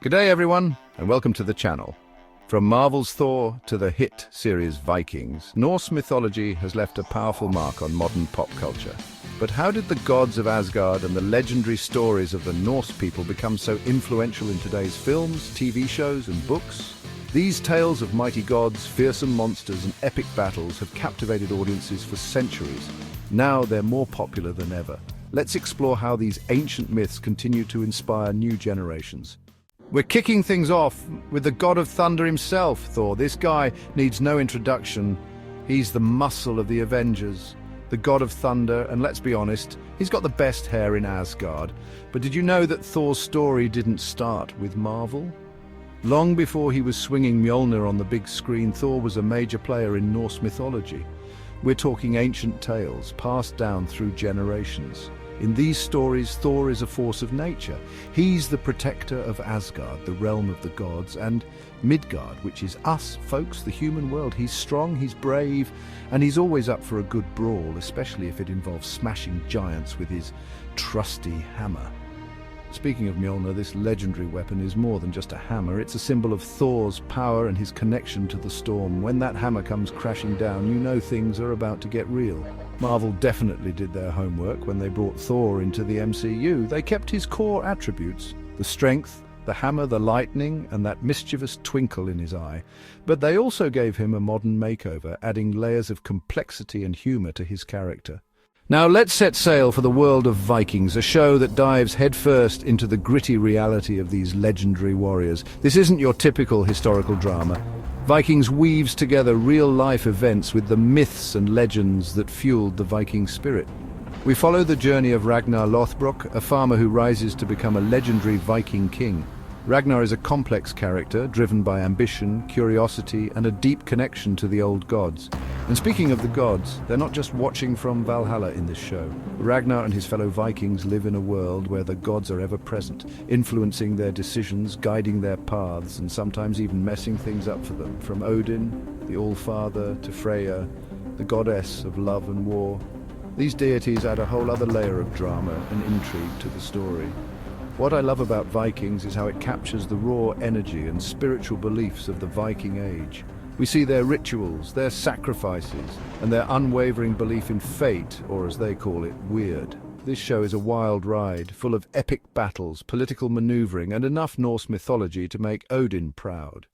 G'day everyone, and welcome to the channel. From Marvel's Thor to the hit series Vikings, Norse mythology has left a powerful mark on modern pop culture. But how did the gods of Asgard and the legendary stories of the Norse people become so influential in today's films, TV shows, and books? These tales of mighty gods, fearsome monsters, and epic battles have captivated audiences for centuries. Now they're more popular than ever. Let's explore how these ancient myths continue to inspire new generations. We're kicking things off with the god of thunder himself, Thor. This guy needs no introduction. He's the muscle of the Avengers, the god of thunder, and let's be honest, he's got the best hair in Asgard. But did you know that Thor's story didn't start with Marvel? Long before he was swinging Mjolnir on the big screen, Thor was a major player in Norse mythology. We're talking ancient tales passed down through generations. In these stories, Thor is a force of nature. He's the protector of Asgard, the realm of the gods, and Midgard, which is us, folks, the human world. He's strong, he's brave, and he's always up for a good brawl, especially if it involves smashing giants with his trusty hammer. Speaking of Mjolnir, this legendary weapon is more than just a hammer. It's a symbol of Thor's power and his connection to the storm. When that hammer comes crashing down, you know things are about to get real. Marvel definitely did their homework when they brought Thor into the MCU. They kept his core attributes, the strength, the hammer, the lightning, and that mischievous twinkle in his eye. But they also gave him a modern makeover, adding layers of complexity and humor to his character. Now let's set sail for the world of Vikings, a show that dives headfirst into the gritty reality of these legendary warriors. This isn't your typical historical drama. Vikings weaves together real-life events with the myths and legends that fueled the Viking spirit. We follow the journey of Ragnar Lothbrok, a farmer who rises to become a legendary Viking king. Ragnar is a complex character, driven by ambition, curiosity, and a deep connection to the old gods. And speaking of the gods, they're not just watching from Valhalla in this show. Ragnar and his fellow Vikings live in a world where the gods are ever present, influencing their decisions, guiding their paths, and sometimes even messing things up for them. From Odin, the All-Father, to Freya, the goddess of love and war. These deities add a whole other layer of drama and intrigue to the story. What I love about Vikings is how it captures the raw energy and spiritual beliefs of the Viking age. We see their rituals, their sacrifices, and their unwavering belief in fate, or as they call it, weird. This show is a wild ride, full of epic battles, political maneuvering, and enough Norse mythology to make Odin proud.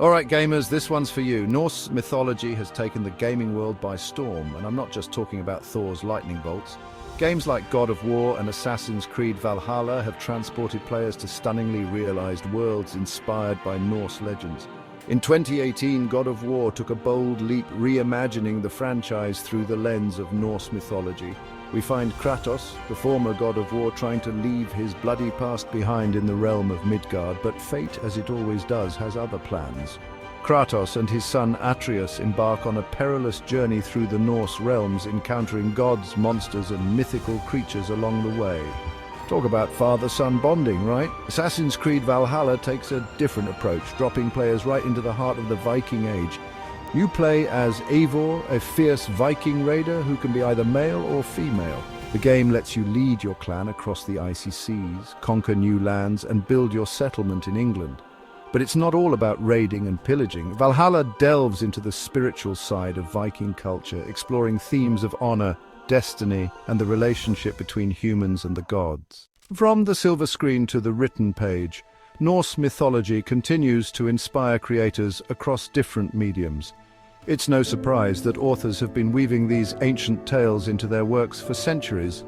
Alright gamers, this one's for you. Norse mythology has taken the gaming world by storm, and I'm not just talking about Thor's lightning bolts. Games like God of War and Assassin's Creed Valhalla have transported players to stunningly realized worlds inspired by Norse legends. In 2018, God of War took a bold leap reimagining the franchise through the lens of Norse mythology. We find Kratos, the former God of War, trying to leave his bloody past behind in the realm of Midgard, but fate, as it always does, has other plans. Kratos and his son Atreus embark on a perilous journey through the Norse realms, encountering gods, monsters, and mythical creatures along the way. Talk about father-son bonding, right? Assassin's Creed Valhalla takes a different approach, dropping players right into the heart of the Viking Age. You play as Eivor, a fierce Viking raider who can be either male or female. The game lets you lead your clan across the icy seas, conquer new lands, and build your settlement in England. But it's not all about raiding and pillaging. Valhalla delves into the spiritual side of Viking culture, exploring themes of honor, destiny, and the relationship between humans and the gods. From the silver screen to the written page, Norse mythology continues to inspire creators across different mediums. It's no surprise that authors have been weaving these ancient tales into their works for centuries.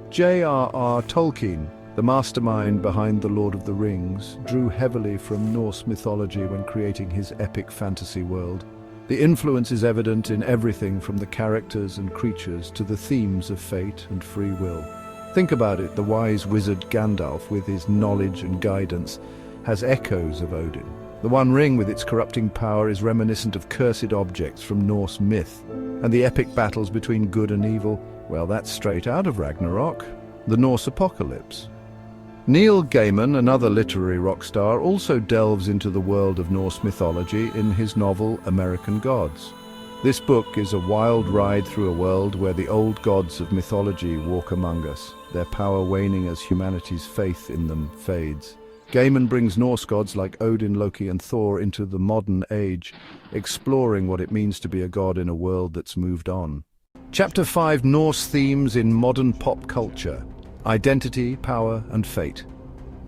J.R.R. Tolkien, the mastermind behind The Lord of the Rings, drew heavily from Norse mythology when creating his epic fantasy world. The influence is evident in everything from the characters and creatures to the themes of fate and free will. Think about it, the wise wizard Gandalf, with his knowledge and guidance, has echoes of Odin. The One Ring, with its corrupting power, is reminiscent of cursed objects from Norse myth. And the epic battles between good and evil, well, that's straight out of Ragnarok, the Norse apocalypse. Neil Gaiman, another literary rock star, also delves into the world of Norse mythology in his novel American Gods. This book is a wild ride through a world where the old gods of mythology walk among us, their power waning as humanity's faith in them fades. Gaiman brings Norse gods like Odin, Loki, and Thor into the modern age, exploring what it means to be a god in a world that's moved on. Chapter 5: Norse themes in modern pop culture. Identity, power, and fate.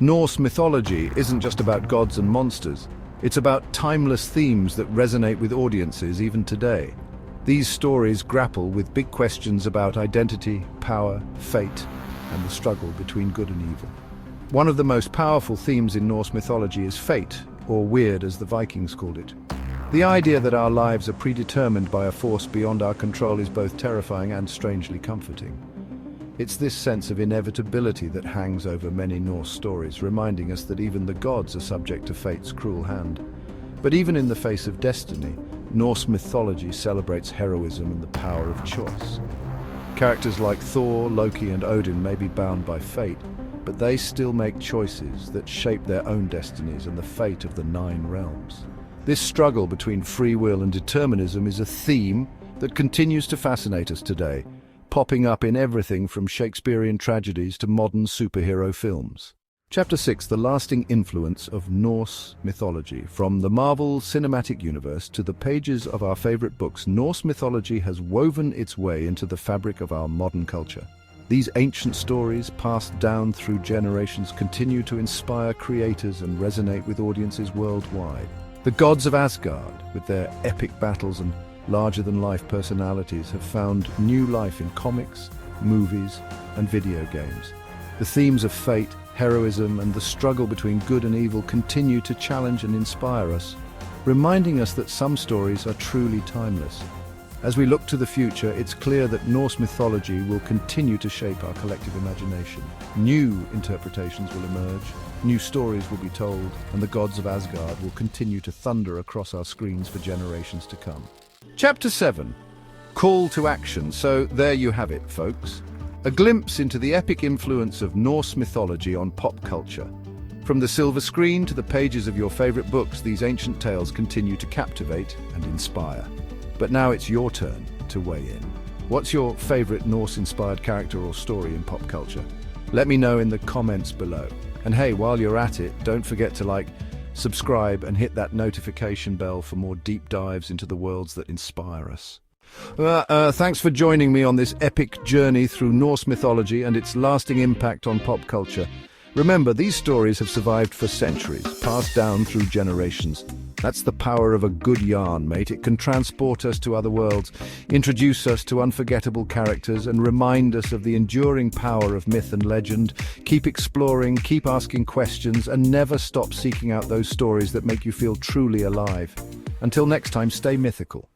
Norse mythology isn't just about gods and monsters. It's about timeless themes that resonate with audiences even today. These stories grapple with big questions about identity, power, fate, and the struggle between good and evil. One of the most powerful themes in Norse mythology is fate, or weird as the Vikings called it. The idea that our lives are predetermined by a force beyond our control is both terrifying and strangely comforting. It's this sense of inevitability that hangs over many Norse stories, reminding us that even the gods are subject to fate's cruel hand. But even in the face of destiny, Norse mythology celebrates heroism and the power of choice. Characters like Thor, Loki, and Odin may be bound by fate, but they still make choices that shape their own destinies and the fate of the 9 realms. This struggle between free will and determinism is a theme that continues to fascinate us today, popping up in everything from Shakespearean tragedies to modern superhero films. Chapter 6: The lasting influence of Norse mythology. From the Marvel Cinematic Universe to the pages of our favorite books, Norse mythology has woven its way into the fabric of our modern culture. These ancient stories, passed down through generations, continue to inspire creators and resonate with audiences worldwide. The gods of Asgard, with their epic battles and larger-than-life personalities, have found new life in comics, movies, and video games. The themes of fate, heroism, and the struggle between good and evil continue to challenge and inspire us, reminding us that some stories are truly timeless. As we look to the future, it's clear that Norse mythology will continue to shape our collective imagination. New interpretations will emerge, new stories will be told, and the gods of Asgard will continue to thunder across our screens for generations to come. Chapter 7: Call to Action. So there you have it, folks. A glimpse into the epic influence of Norse mythology on pop culture. From the silver screen to the pages of your favorite books, these ancient tales continue to captivate and inspire. But now it's your turn to weigh in. What's your favorite Norse-inspired character or story in pop culture? Let me know in the comments below. And hey, while you're at it, don't forget to like, subscribe, and hit that notification bell for more deep dives into the worlds that inspire us. Thanks for joining me on this epic journey through Norse mythology and its lasting impact on pop culture. Remember, these stories have survived for centuries, passed down through generations. That's the power of a good yarn, mate. It can transport us to other worlds, introduce us to unforgettable characters, and remind us of the enduring power of myth and legend. Keep exploring, keep asking questions, and never stop seeking out those stories that make you feel truly alive. Until next time, stay mythical.